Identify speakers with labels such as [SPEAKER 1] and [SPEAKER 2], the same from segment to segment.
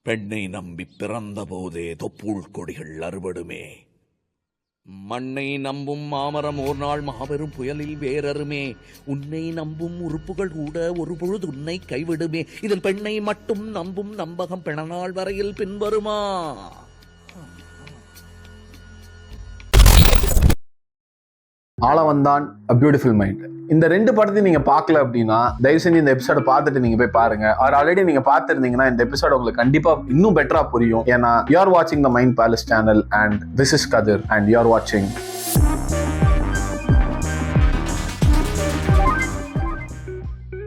[SPEAKER 1] பெண்ணை நம்பி பிறந்த போதே தொப்புள் கொடிகள் அறுபடுமே. மண்ணை நம்பும் மாமரம் ஒரு நாள் மாபெரும் புயலில் வேறறுமே. உன்னை நம்பும் உறுப்புகள் கூட ஒரு பொழுது உன்னை கைவிடுமே. இதில் பெண்ணை மட்டும் நம்பும் நம்பகம் பிணநாள் வரையில் பின்வருமா?
[SPEAKER 2] Aalavandhan A Beautiful Mind. இந்த ரெண்டு படத்தையும் நீங்க பார்க்கல அப்படின்னா தயவு செஞ்சு இந்த எபிசோட பார்த்துட்டு நீங்க போய் பாருங்க. ஆல்ரெடி நீங்க பார்த்திருந்தீங்கன்னா இந்த எபிசோட உங்களுக்கு கண்டிப்பா இன்னும் பெட்டரா புரியும். ஏன்னா யூ ஆர் வாட்சிங் the mind palace channel and this is Kathir and you are வாட்சிங்.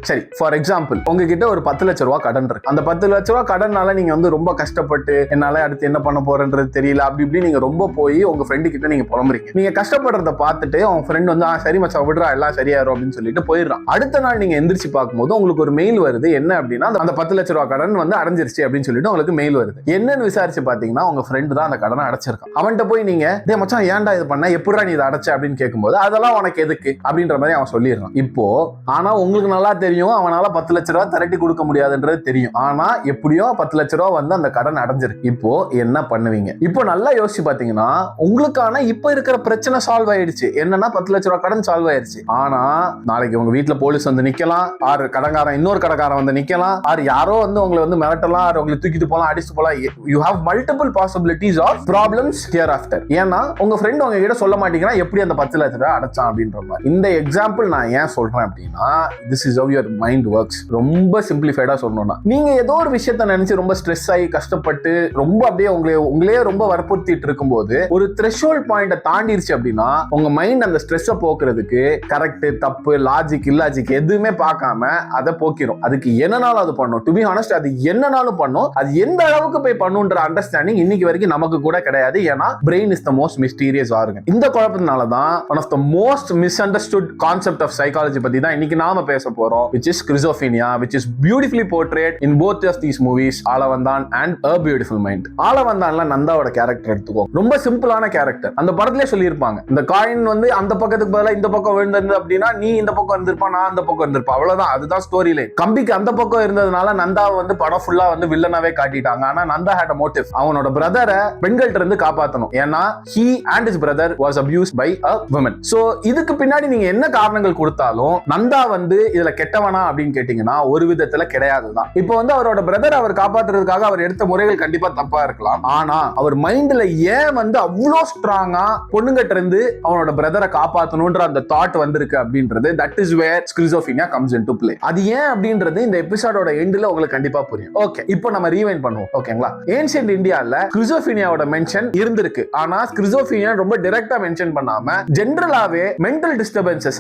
[SPEAKER 2] சரி, ஃபார் எக்ஸாம்பிள் உங்ககிட்ட ஒரு 10 லட்ச ரூபா கடன் இருக்கு. அந்த 10 லட்ச ரூபா கடனால நீங்க ரொம்ப கஷ்டப்பட்டு என்னால அடுத்து என்ன பண்ண போறேன்றது தெரியல அப்படி இப்படி நீங்க ரொம்ப போய் உங்க ஃப்ரெண்டு கிட்ட நீங்க புலம்புறீங்க. நீங்க கஷ்டப்படுறத பார்த்துட்டு உங்க ஃப்ரெண்ட் சரி மச்சான் விடுறா எல்லாம் சரியாயிரும் அப்படின்னு சொல்லிட்டு போயிடுறான். அடுத்த நாள் நீங்க எந்திரிச்சு பார்க்கும்போது உங்களுக்கு ஒரு மெயில் வருது. என்ன அப்படின்னா அந்த 10 லட்ச ரூபா கடன் அடைஞ்சிருச்சு அப்படின்னு சொல்லிட்டு உங்களுக்கு மெயில் வருது. என்னன்னு விசாரிச்சு பாத்தீங்கன்னா உங்க ஃப்ரெண்டு தான் அந்த கடனை அடைச்சிருக்கான். அவன்கிட்ட போய் நீங்க டே மச்சான் ஏன்டா இது பண்ண, எப்படா நீ இதை அடைச்ச அப்படின்னு கேட்கும்போது அதெல்லாம் உனக்கு எதுக்கு அப்படின்ற மாதிரி அவன் சொல்லிடுறான். இப்போ ஆனா உங்களுக்கு நல்லா தெரியும் அவனால 10 லட்ச ரூபா திரட்டி கொடுக்க முடியாதுன்றது தெரியும். ஆனா எப்படியோ 10 லட்ச ரூபா அந்த கடன் அடைஞ்சிருக்கு. இப்போ என்ன பண்ணுவீங்க? இப்போ நல்லா யோசிச்சு பாத்தீங்கன்னா உங்களுக்கான இப்ப இருக்கிற பிரச்சனை சால்வ் ஆயிடுச்சு. என்னன்னா 10 லட்ச ரூபா கடன் சால்வ் ஆயிடுச்சு. ஆனா நாளைக்கு உங்க வீட்டுல போலீஸ் நிக்கலாம், ஆறு கடங்காரன் இன்னொரு கடங்காரன் நிக்கலாம், ஆறு யாரோ உங்களை மிரட்டலாம், உங்களை தூக்கிட்டு போலாம், அடிச்சு போலாம். You have multiple possibilities of problems here after. ஏன்னா உங்க ஃப்ரெண்ட் உங்க கிட்ட சொல்ல மாட்டீங்கன்னா எப்படி அந்த 10 லட்ச ரூபா அடைச்சான் அப்படின்ற மாதிரி. இந்த எக்ஸாம்பிள் நான் ஏன் சொல்றேன் அப்படின்னா this is how your mind works. ரொம்ப சிம்பிளிஃபைடா சொல்லணும்னா நீங்க ஏதோ ஒரு விஷயத்தை நினைச்சு ரொம்ப ஸ்ட்ரெஸ் ஆகி கஷ்டப்பட்டு ரொம்ப அப்படியே உங்களே ரொம்ப வற்புறுத்திட்டு இருக்கும்போது ஒரு த்ரெஷோல்ட் பாயிண்ட தாண்டிருச்சு அப்படின்னா உங்க மைண்ட் அந்த ஸ்ட்ரெஸ்ஸை போக்குறதுக்கு கரெக்ட் தப்பு லாஜிக் இல்லாஜிக் எதுவுமே பார்க்காம அதை போக்கிடும். அதுக்கு என்னனாலும் அது பண்ணும். டு பி ஹானஸ்ட் அது என்னனாலும் பண்ணும். அது எந்த அளவுக்கு போய் பண்ணுன்ற அண்டர்ஸ்டாண்டிங் இன்னைக்கு வரைக்கும் நமக்கு கூட கிடையாது. ஏன்னா brain is the most mysterious organ. இந்த குழப்பத்தினால தான் one of the most misunderstood concept of psychology பத்தி தான் இன்னைக்கு நாம பேச போறோம், which is schizophrenia, which is beautifully portrayed in both of these movies, Aalavandhan and A Beautiful Mind. ஆளவந்தான்ல நந்தாவோட கேரக்டர் எடுத்துக்கோ. ரொம்ப சிம்பிளான கேரக்டர். அந்த படத்திலே சொல்லியிருப்பாங்க, இந்த காயின் அந்த பக்கத்துக்கு பதிலா இந்த பக்கம் விழுந்திருந்தது அப்படின்னா நீ இந்த பக்கம் இருந்திருப்பா, நான் அந்த பக்கம் இருந்திருப்பா, அவ்வளவுதான். அதுதான் ஸ்டோரி லைன். கம்பிக்கு அந்த பக்கம் இருந்ததுனால நந்தாவை படம் ஃபுல்லா வில்லனாவே காட்டிட்டாங்க. ஆனா நந்தா had a motive. அவனோட பிரதரை பெண்கள்ட்ட இருந்து காப்பாத்தணும். ஏன்னா he and his brother was abused by a woman. So இதுக்கு பின்னாடி நீங்க என்ன காரணங்கள் கொடுத்தாலும் நந்தா இதுல கெட்டவனா அப்படின்னு கேட்டீங்கன்னா ஒரு விதத்துல கிடையாதுதான். இப்போ அவரோட பிரதர் அவர் காப்பாத்துறதுக்காக அவர் எடுத்த முறைகள் கண்டிப்பா தப்பா இருக்கலாம். ஆனா அவர் மைண்ட்ல ஏன் அவ்வளோ ஸ்ட்ராங்கா பொண்ணுங்கிட்ட இருந்து அவனோட பிரதரை காப்பாத்தணும்ன்ற அந்த தாட் வந்திருக்கு அப்படின்றது that is where schizophrenia comes into play. அது ஏன் அப்படின்றது இந்த எபிசோடோட எண்ட்ல உங்களுக்கு கண்டிப்பா புரியும். ஓகே, இப்போ நம்ம ரீவைண்ட் பண்ணுவோம். ஓகேங்களா? ஏன்ஷியன்ட் இந்தியால schizophreniaவோட மென்ஷன் இருந்திருக்கு. ஆனா schizophrenia ரொம்ப டைரக்டா மென்ஷன் பண்ணாம ஜெனரலாவே மென்டல் டிஸ்டர்பன்சஸ்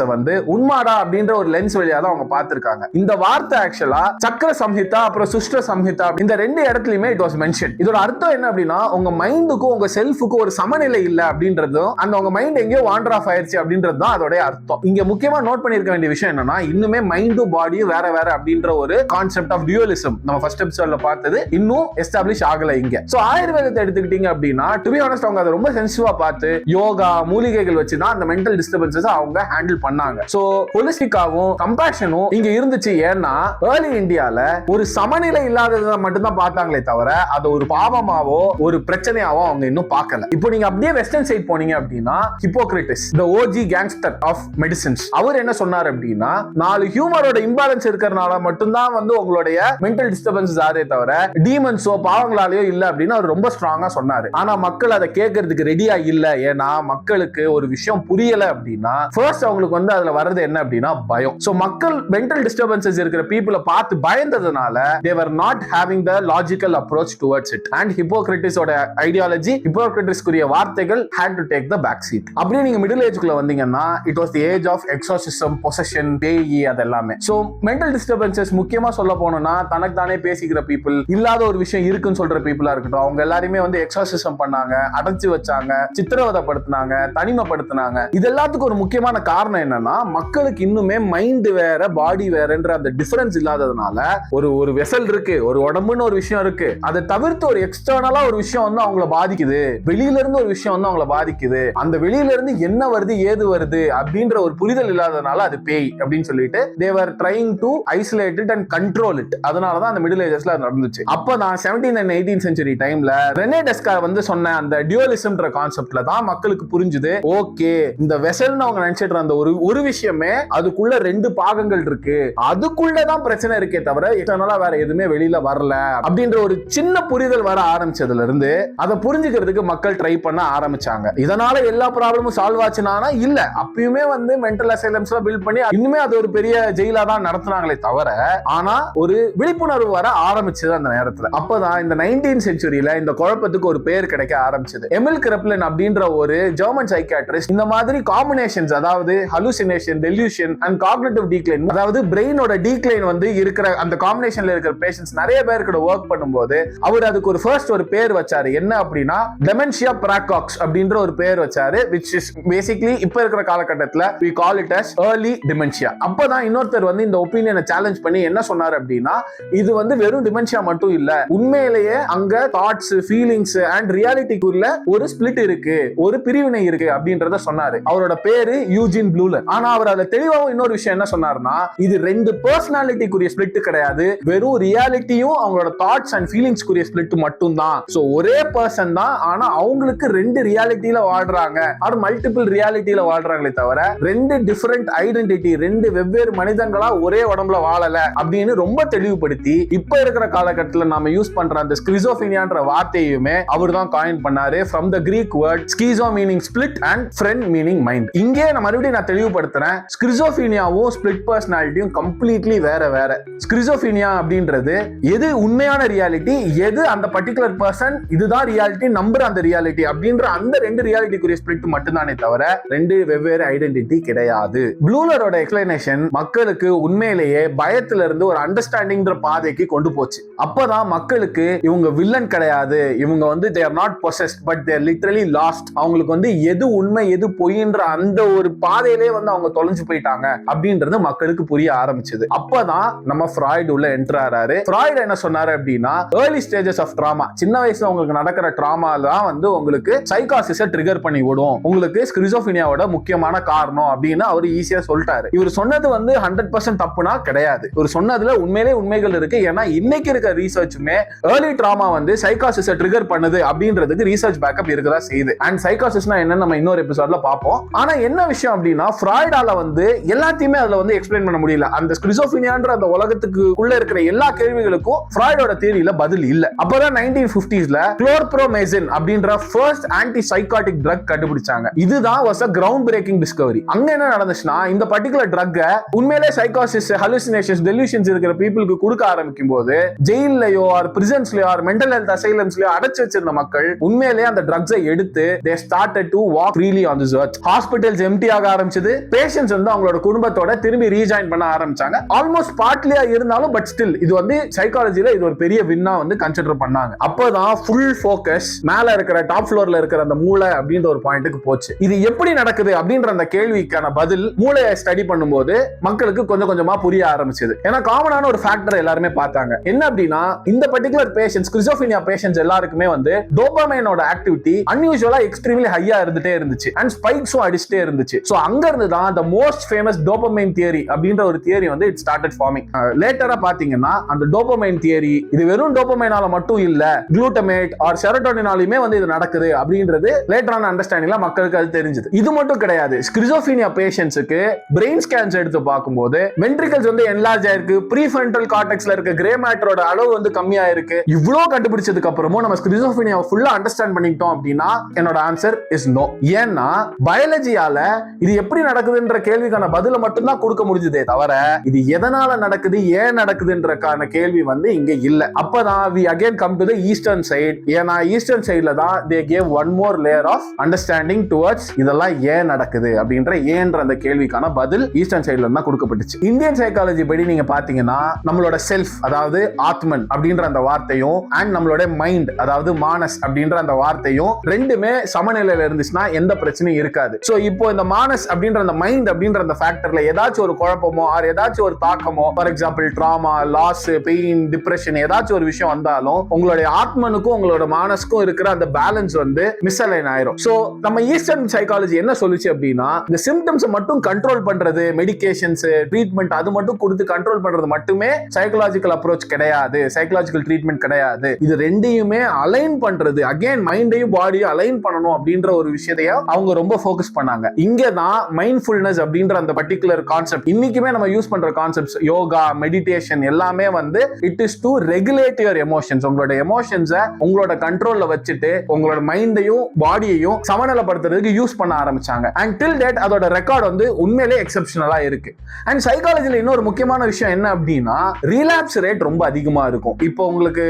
[SPEAKER 2] உண்மாடா அப்படின்ற ஒரு லென்ஸ் வழியா தான் அவங்க பார்த்திருக்காங்க. இந்த வார்த்தை ஆக்சுவலா சக்கர சம்ஹிதா அப்புறம் சுஷ்ட சம்ஹிதா இந்த ரெண்டு இடத்துலயுமே இட் வாஸ் மென்ஷன். இதோட அர்த்தம் என்ன அப்படின்னா உங்க மைண்டுக்கும் உங்க செல்ஃபுக்கும் ஒரு சமநிலை இல்ல அப்படின்றதும் அந்த உங்க மைண்ட் எங்கேயோ வாண்டர் ஆஃப் ஆயிருச்சு அப்படின்றது தான் அதோட அர்த்தம். இங்க முக்கியமா நோட் பண்ணிருக்க வேண்டிய விஷயம் என்னன்னா இன்னுமே மைண்டும் பாடியும் வேற வேற அப்படின்ற ஒரு கான்செப்ட் ஆஃப் டியூலிசம் நம்ம ஃபர்ஸ்ட் எபிசோட்ல பார்த்தது இன்னும் எஸ்டாப்ளிஷ் ஆகல இங்க. சோ ஆயுர்வேதத்தை எடுத்துக்கிட்டீங்க அப்படின்னா டு பி ஹானஸ்ட் அவங்க அதை ரொம்ப சென்சிட்டிவா பார்த்து யோகா மூலிகைகள் வச்சு தான் அந்த மென்டல் டிஸ்டர்பன்சஸ் அவங்க ஹேண்டில் பண்ணாங்க. சோ ஹோலிஸ்டிக்காவும் கம்பேஷனும் இங்க இருந்துச்சு. ஏன்னா ஏர்லி இந்தியால ஒரு சமநிலை இல்லாததை மட்டும்தான் பார்த்தாங்களே தவிர அது ஒரு பாவமாவோ ஒரு பிரச்சனையாவோ அவங்க இன்னும் பார்க்கல. இப்போ நீங்க அப்படியே வெஸ்டர்ன் சைட் போனீங்க அப்படின்னா ஹிப்போக்ரேட்டிஸ் the OG gangster of medicines அவர் என்ன சொன்னார் அப்படின்னா 4 ஹியூமரோட இம்பேலன்ஸ் இருக்கிறனால மட்டும்தான் உங்களுடைய மென்டல் டிஸ்டர்பன்ஸ் ஆதே தவிர டீமன்ஸோ பாவங்களாலேயோ இல்ல அப்படின்னு அவர் ரொம்ப ஸ்ட்ராங்கா சொன்னாரு. ஆனா மக்கள் அதை கேட்கறதுக்கு ரெடியா இல்ல. ஏன்னா மக்களுக்கு ஒரு விஷயம் புரியல அப்படின்னா ஃபர்ஸ்ட் அவங்களுக்கு அதுல வர்றது என்ன அப்படின்னா பயம். சோ மக்கள் மென்டல் டிஸ்டர்பன்சஸ் இருக்கிற பீப்புளை பார்த்து பயந்ததுனால they were not having the logical approach towards it and Hippocrates ஓட ஐடியாலஜி Hippocrates குரிய வார்த்தைகள் had to take the back seat. அப்படியே நீங்க மிடில் ஏஜ்க்குள்ள வந்தீங்கன்னா it was the age of exorcism, possession, பேய் அதெல்லாமே. சோ மென்டல் டிஸ்டர்பன்சஸ் முக்கியமா சொல்ல போனோம்னா தனக்கு தானே பேசிக்கிற பீப்புள், இல்லாத ஒரு விஷயம் இருக்குன்னு சொல்ற பீப்புளா இருக்கட்டும், அவங்க எல்லாருமே எக்ஸார்சிசம் பண்ணாங்க, அடைச்சு வச்சாங்க, சித்திரவதைப்படுத்தினாங்க, தனிமைப்படுத்தினாங்க. இது எல்லாத்துக்கும் ஒரு முக்கியமான காரணம் என்னன்னா மக்களுக்கு இன்னுமே மைண்ட் வேற பாடி பாடி வேறன்ற அந்த டிஃபரன்ஸ் இல்லாததுனால ஒரு வெசல் இருக்கு, ஒரு உடம்புன்னு ஒரு விஷயம் இருக்கு, அதை தவிர்த்து ஒரு எக்ஸ்டர்னலா ஒரு விஷயம் வந்து அவங்கள பாதிக்குது, வெளியில இருந்து ஒரு விஷயம் வந்து அவங்கள பாதிக்குது, அந்த வெளியில இருந்து என்ன வருது ஏது வருது அப்படின்ற ஒரு புரிதல் இல்லாததுனால அது பேய் அப்படின்னு சொல்லிட்டு they were trying to isolate it and control it. அதனாலதான் அந்த மிடில் ஏஜஸ்ல நடந்துச்சு. அப்பதான் 17th and 18th century டைம்ல ரெனே டெஸ்கார்ட் வந்து சொன்ன அந்த டியூவலிசம்ன்ற கான்செப்ட்ல தான் மக்களுக்கு புரிஞ்சுது, ஓகே இந்த வெசல்னு அவங்க நினைச்சிட்டு இருந்த ஒரு விஷயமே அதுக்குள்ள ரெண்டு பாகங்கள் இருக்கு, அதுக்குள்ளதான் பிரச்சனை இருக்கே தவிர எக்ஸ்டர்னலா வேற எதுவுமே வெளியில வரல அப்படின்ற ஒரு சின்ன புரிதல் வர ஆரம்பிச்சதுல இருந்து அதை புரிஞ்சுக்கிறதுக்கு மக்கள் ட்ரை பண்ண ஆரம்பிச்சாங்க. இதனால எல்லா ப்ராப்ளமும் சால்வ் ஆச்சுனா இல்ல, அப்பயுமே வந்து மென்டல் அசைலம்ஸ் பில்ட் பண்ணி இன்னுமே அது ஒரு பெரிய ஜெயிலா தான் நடத்துனாங்களே தவிர, ஆனா ஒரு விழிப்புணர்வு வர ஆரம்பிச்சது அந்த நேரத்துல. அப்பதான் இந்த 19th செஞ்சுரியில இந்த குழப்பத்துக்கு ஒரு பேர் கிடைக்க ஆரம்பிச்சது. எமில் கிரெப்லின் அப்படின்ற ஒரு ஜெர்மன் சைக்கியாட்ரிஸ்ட் இந்த மாதிரி காம்பினேஷன்ஸ், அதாவது hallucination, delusion and cognitive decline, அதாவது பிரெயினோட டீக்ளைன் வந்து இருக்கிற அந்த காம்பினேஷன்ல இருக்கிற பேஷன்ஸ் நிறைய பேர் கூட வொர்க் பண்ணும்போது அவர் அதுக்கு ஒரு பேர் வச்சாரு. என்ன அப்படின்னா டெமென்ஷியா பிராகாக்ஸ் அப்படின்ற ஒரு பேர் வச்சாரு, which is basically இப்ப இருக்கிற காலகட்டத்துல we call it as early dementia. அப்பதான் இன்னொருத்தர் வந்து இந்த ஒப்பீனியனை சேலஞ்ச் பண்ணி என்ன சொன்னார் அப்படின்னா, இது வந்து வெறும் டிமென்ஷியா மட்டும் இல்ல, உண்மையிலேயே அங்க தாட்ஸ், ஃபீலிங்ஸ் அண்ட் ரியாலிட்டிக்குள்ள ஒரு ஸ்பிளிட் இருக்கு, ஒரு பிரிவினை இருக்கு அப்படின்றத சொன்னாரு. அவரோட பேரு யூஜின் ப்ளூலர். ஆனா அவர் அதுல தெளிவாகவும் இன்னொரு விஷயம் என்ன சொன்னார்னா, இது ரெண்டு பர்சனாலிட்டிக்குரிய ஸ்பிளிட் கிடையாது, வெறும் ரியாலிட்டியும் அவங்களோட தாட்ஸ் அண்ட் ஃபீலிங்ஸ்க்குரிய ஸ்பிளிட் மட்டும் தான். சோ ஒரே பர்சன் தான், ஆனா அவங்களுக்கு ரெண்டு ரியாலிட்டியில வாழ்றாங்க, அது மல்டிபிள் ரியாலிட்டியில வாழ்றாங்களே தவிர ரெண்டு டிஃபரெண்ட் ஐடென்டிட்டி, ரெண்டு வெவ்வேறு மனிதங்களா ஒரே உடம்புல வாழல அப்படின்னு ரொம்ப தெளிவுபடுத்தி இப்ப இருக்கிற காலகட்டத்தில் நாம யூஸ் பண்ற அந்த ஸ்கிசோஃபீனியான்ற வார்த்தையுமே அவர் தான் காயின் பண்ணாரு. from the Greek word schizo meaning split and phren meaning mind. இங்கே நான் மறுபடியும் தெளிவுபடுத்துறேன், ஸ்கிசோஃபீனியாவும் ஸ்பிளிட் பர்சனாலிட்டியும் கம்ப்ளீட்லி வேற வேற. ஸ்கிசோஃபீனியா அப்படின்றது எது உண்மையான ரியாலிட்டி, எது அந்த பர்டிகுலர் பர்சன் இதுதான் ரியாலிட்டி நம்புற அந்த ரியாலிட்டி அப்படின்ற அந்த ரெண்டு ரியாலிட்டிக்குரிய ஸ்பிளிட் மட்டும்தானே தவிர ரெண்டு வெவ்வேறு ஐடென்டிட்டி கிடையாது. ப்ளூலரோட எக்ஸ்பிளனேஷன் மக்களுக்கு உண்மையிலேயே பயத்துல இருந்து ஒரு அண்டர்ஸ்டாண்டிங் பாதைக்கு கொண்டு போச்சு. அப்பதான் மக்களுக்கு இவங்க வில்லன் கிடையாது, இவங்க வந்து they are not possessed but they are literally lost, அவங்களுக்கு வந்து எது உண்மை எது பொய்ன்ற அந்த ஒரு பாதையிலே வந்து அவங்க தொலைஞ்சு போயிட்டாங்க அப்படின்றது மக்களுக்கு புரிய ஆரம்பிச்சது. அப்பதான் நம்ம ஃப்ராய்டு உள்ள என்டர் ஆறாரு. ஃப்ராய்டு என்ன சொன்னாரு அப்படின்னா, ஏர்லி ஸ்டேஜஸ் ஆஃப் ட்ராமா, சின்ன வயசுல உங்களுக்கு நடக்கிற ட்ராமா தான் வந்து உங்களுக்கு சைக்காசிஸை ட்ரிகர் பண்ணி விடும், உங்களுக்கு ஸ்கிசோஃபீனியாவோட முக்கியமான காரணம் அப்படின்னு அவர் ஈஸியா சொல்லிட்டாரு. இவர் சொன்னது வந்து 100% தப்புனா கிடையாது, இவர் சொன்னதுல உண்மையிலே உண்மைகள் இருக்கு. ஏன்னா இன்னைக்கு இருக்க ரிசர்ச்சுமே ஏர்லி ட்ராமா வந்து சைக்காசிஸை ட்ரிகர் பண்ணுது அப்படின்றதுக்கு ரிசர்ச் பேக்கப் இருக்கதா செய்யுது. அண்ட் சைக்காசிஸ்னா என்னன்னு நம்ம இன்னொரு எபிசோட்ல பார்ப்போம். ஆனா என்ன விஷயம் அப்படின்னா, ஃப்ராய்டால வந்து எல்லாத்தையுமே அதுல வந்து எக்ஸ்பிளைன் பண்ண முடியல. அந்த ஸ்கிசோஃபீனியான்ற அந்த உலகத்துக்கு உள்ள இருக்கிற எல்லா கேள்விகளுக்கும் ஃப்ராய்டோட தியரியில பதில் இல்ல. அப்பதான் 1950ஸ்ல குளோர்ப்ரோமேசின் அப்படின்ற ஃபர்ஸ்ட் ஆன்டி சைக்காட்டிக் ட்ரக் கண்டுபிடிச்சாங்க. இதுதான் was a ground breaking discovery. அங்க என்ன நடந்துச்சுன்னா, இந்த பர்டிகுலர் ட்ரக் உண்மையிலே சைக்காசிஸ், ஹலுசினேஷன்ஸ், டெல்யூஷன்ஸ் இருக்கிற பீப்புளுக்கு கொடுக்க ஆரம்பிக்கும் போது ஜெயிலையோ ஆர் பிரிசன்ஸ்லயோ ஆர் மென்டல் ஹெல்த் அசைலம்ஸ்லயோ அடைச்சு வச்சிருந்த மக்கள் உண்மையிலேயே அந்த ட்ரக்ஸை எடுத்து they started to walk freely on this earth. Hospitals empty ஆக ஆரம்பிச்சது, பேஷண்ட்ஸ் வந்து அவங்களோட குடும்பத்தோட திரும்பி ரீஜாயின் பண்ண ஆரம்பிச்சாங்க. ஆல்மோஸ்ட் பார்ட்லியா இருந்தாலும் பட் ஸ்டில் இது வந்து சைக்காலஜில இது ஒரு பெரிய வின்னா வந்து கன்சிடர் பண்ணாங்க. அப்பதான் ஃபுல் ஃபோக்கஸ் மேல இருக்கிற டாப் ஃப்ளோர்ல இருக்கிற அந்த மூளை அப்படின்ற ஒரு பாயிண்ட்டுக்கு போச்சு. இது எப்படி நடக்குது அப்படின்ற அந்த கேள்விக்கான பதில் மூளையை ஸ்டடி பண்ணும்போது மக்களுக்கு கொஞ்சம் கொஞ்சமா புரிய ஆரம்பிச்சது. ஏன்னா காமனான ஒரு ஃபேக்டர் எல்லாருமே பார்த்தாங்க. என்ன அப்படின்னா, இந்த பர்டிகுலர் பேஷண்ட்ஸ், ஸ்கிசோஃபீனியா பேஷண்ட்ஸ் எல்லாருக்குமே வந்து டோபமைனோட ஆக்டிவிட்டி அன்யூசுவலா எக்ஸ்ட்ரீம்லி ஹையா இருந்துட்டே இருந்துச்சு அண்ட் ஸ்பைக்ஸும் அடிச்சுட்டே இருந்துச்சு. சோ அங்க இருந்து தான் the most famous dopamine theory அப்படின்ற ஒரு தியரி வந்து it started forming. லேட்டரா பாத்தீங்கன்னா அந்த டோபமைன் தியரி இது வெறும் டோபமைனால மட்டும் இல்ல, குளூட்டமேட் ஆர் செரோட்டோனினாலுமே வந்து இது நடக்குது அப்படின்றது லேட்டரான அண்டர்ஸ்டாண்டிங்ல மக்களுக்கு அது தெரிஞ்சது. இது மட்டும் கிடையாது, ஸ்கிசோஃபீனியா பேஷண்ட்ஸ்க்கு பிரெயின் ஸ்கேன்ஸ் எடுத்து பார்க்கும்போது வென்ட்ரிகல்ஸ் வந்து என்லார்ஜ் ஆயிருக்கு, ப்ரீஃப்ரண்டல் கார்டெக்ஸ்ல இருக்க கிரே மேட்டரோட அளவு வந்து கம்மியா இருக்கு. இவ்ளோ கண்டுபிடிச்சதுக்கு அப்புறமும் நம்ம ஸ்கிசோஃபீனியாவை ஃபுல்லா அண்டர்ஸ்டாண்ட் பண்ணிட்டோம் அப்படின்னா என்னோட ஆன்சர் இஸ் நோ. ஏன்னா பயாலஜியால இது எப்படி நடக்குதுன்ற கேள்விக்கான பதில மட்டும் தான் கொடுக்க முடிஞ்சதே தவிர இது எதனால நடக்குது, ஏன் நடக்குதுன்றக்கான கேள்வி வந்து இங்க இல்ல. அப்பதான் we again come to the eastern side. ஏன்னா ஈஸ்டர்ன் சைடுல தான் they gave one more layer of understanding towards இதெல்லாம் ஏன் நடக்குது அப்படின்ற ஏன்ற அந்த கேள்விக்கான பதில் ஈஸ்டர்ன் சைடுல தான் கொடுக்கப்பட்டுச்சு. இந்தியன் சைக்காலஜி படி நீங்க பாத்தீங்கன்னா நம்மளோட செல்ஃப், அதாவது ஆத்மன் அப்படின்ற அந்த வார்த்தையும் அண்ட் நம்மளோட மைண்ட், அதாவது மானஸ் அப்படின்ற அந்த வார்த்தையும் ரெண்டுமே சமநிலையில இருந்துச்சுன்னா எந்த பிரச்சனையும் இருக்காது. சோ இப்போ இந்த மானஸ் அப்படின்ற அந்த மைண்ட் அப்படின்ற அந்த ஃபேக்டர்ல ஏதாச்சும் ஒரு குழப்பமோ வருத்தமோ ஆர் ஏதாச்சும் ஒரு தாக்கமோ, for example trauma, loss, pain, depression, ஏதாச்சும் ஒரு விஷயம் வந்தாலும் உங்களுடைய ஆத்மனுக்கும் உங்களோட மானஸ்க்கும் இருக்கிற அந்த பேலன்ஸ் வந்து மிஸ்அலைன் ஆயிரும். சோ நம்ம ஈஸ்டர்ன் சைக்காலஜி என்ன சொல்லுச்சு அப்படின்னா, இந்த சிம்டம்ஸ் மட்டும் கண்ட்ரோல் பண்றது, மெடிகேஷன்ஸ், ட்ரீட்மெண்ட் அது மட்டும் கொடுத்து கண்ட்ரோல் பண்றது மட்டுமே சைக்காலஜிக்கல் அப்ரோச் கிடையாது, சைக்காலஜிக்கல் ட்ரீட்மெண்ட் கிடையாது. இது ரெண்டையுமே அலைன் பண்றது, அகைன் மைண்டையும் பாடியும் அலைன் பண்ணணும் அப்படின்ற ஒரு விஷயத்தைய அவங்க ரொம்ப ஃபோக்கஸ் பண்ணாங்க. இங்கதான் மைண்ட்ஃபுல்னஸ் அப்படின்ற அந்த பர்டிகுலர் கான்செப்ட், இன்னைக்குமே நம்ம யூஸ் பண்ற கான்செப்ட்ஸ், யோகா, மெடிடேஷன் எல்லாமே வந்து it is to regulate your emotions. உங்களோட எமோஷன்ஸை உங்களோட கண்ட்ரோல்ல வச்சுட்டு உங்களோட மைண்டையும் பாடியையும் சமநிலைப்படுத்துறதுக்கு யூஸ் பண்ண ஆரம்பிச்சாங்க. அண்ட் டில் டேட் அதோட ரெக்கார்ட் வந்து உண்மையிலே எக்ஸெப்ஷனலா இருக்கு. அண்ட் சைக்காலஜில இன்னொரு முக்கியமான விஷயம் என்ன அப்படின்னா, ரீலாப்ஸ் ரேட் ரொம்ப அதிகமா இருக்கும். இப்போ உங்களுக்கு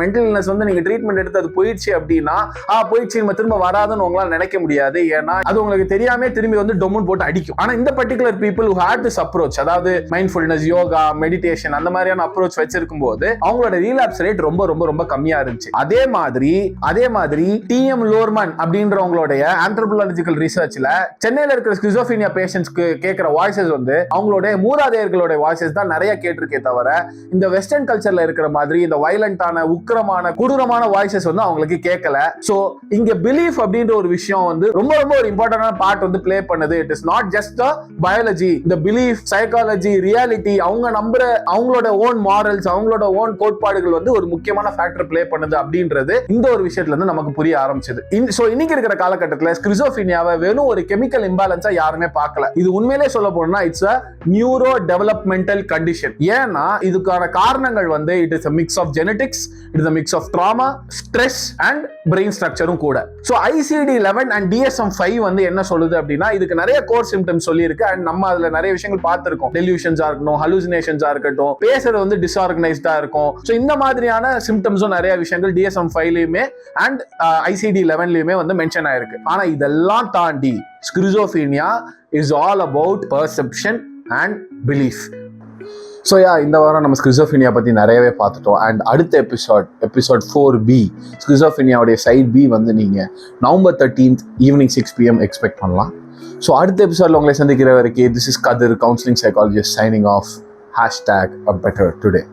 [SPEAKER 2] மென்டல் இல்னஸ் வந்து நீங்க ட்ரீட்மெண்ட் எடுத்து அது போயிடுச்சு அப்படின்னா, போயிடுச்சு நம்ம திரும்ப வராதுன்னு உங்களால நினைக்க முடியாது. ஏன்னா அது உங்களுக்கு தெரியாம திரும்பி வந்து டொமுன் போட்டு அடிக்கும். ஆனா இந்த particular people who had this approach, அதாவது மைண்ட்ஃபுல்னஸ், யோகா, மெடிடேஷன் அந்த மாதிரியான அப்ரோச் வச்சிருக்கும் போது அவங்களோட ரீலாப்ஸ் ரேட் ரொம்ப ரொம்ப ரொம்ப கம்மியா இருந்துச்சு. அதே மாதிரி டிஎம் லோர்மன் அப்படின்றவங்களுடைய ஆந்த்ரோபாலஜிக்கல் ரிசர்ச்ல சென்னையில இருக்கிற ஸ்கிசோஃபீனியா பேஷண்ட்ஸ்க்கு கேட்கிற வாய்ஸஸ் வந்து அவங்களுடைய மூதாதையர்களோட வாய்ஸஸ் தான் நிறைய கேட்டிருக்கே தவிர, இந்த வெஸ்டர்ன் கல்ச்சர்ல இருக்கிற மாதிரி இந்த வயலண்டான, உக்கிரமான, கொடூரமான வாய்ஸஸ் வந்து அவங்களுக்கு கேட்கல. சோ இங்க பிலீஃப் அப்படின்ற ஒரு விஷயம் வந்து ரொம்ப ரொம்ப ஒரு இம்பார்ட்டன்டான பார்ட் வந்து பிளே பண்ணுது. It is not just the biology, இந்த பிலீஃப், சைக்காலஜி, ரியாலிட்டி, அவங்க நம்புற அவங்களோட ஓன் மாரல்ஸ், அவங்களோட ஓன் கோட்பாடுகள் வந்து ஒரு முக்கியமான ஃபேக்டர் பிளே பண்ணுது அப்படின்றது இந்த ஒரு விஷயத்துல இருந்து நமக்கு புரிய ஆரம்பிச்சது. சோ இன்னைக்கு இருக்கிற காலகட்டத்தில் ஸ்கிசோஃபீனியாவை வெறும் ஒரு கெமிக்கல் இம்பேலன்ஸா யாருமே பார்க்கல. இது உண்மையிலே சொல்ல போனா it's a neuro developmental condition. ஏன்னா இதுக்கான காரணங்கள் வந்து it is a mix of genetics, it is a mix of trauma, stress and brain structureம் கூட. சோ ICD-11 and DSM-5 வந்து என்ன சொல்லுது அப்படின்னா, இதுக்கு நிறைய கோர் சிம்டம்ஸ் சொல்லி இருக்கு. அண்ட் நம்ம அதுல நிறைய விஷயங்கள் பார்த்திருக்கோம். டெலியூஷன்ஸா இருக்கட்டும், ஹலூசினேஷன்ஸா இருக்கட்டும், பேசுறது வந்து டிஸ்ஆர்கனைஸ்டா இருக்கும். சோ இந்த மாதிரியான சிம்டம்ஸும் நிறைய விஷயங்கள் DSM-5லயுமே அண்ட் ICD-11லயுமே வந்து மென்ஷன் ஆயிருக்கு. ஆனா இதெல்லாம் தாண்டி schizophrenia is all about perception and belief. So இந்த வாரம் நம்ம ஸ்கிசோஃபீனியா பற்றி நிறையவே பார்த்துட்டோம். அண்ட் அடுத்த எபிசோட் 4B ஸ்கிசோஃபீனியாவுடைய சைட் B வந்து நீங்கள் November 13th evening 6 PM expect பண்ணலாம். ஸோ அடுத்த எபிசோடில் உங்களை சந்திக்கிற வரைக்கும் this is Kathir, counselling psychologist, signing off. #a better today.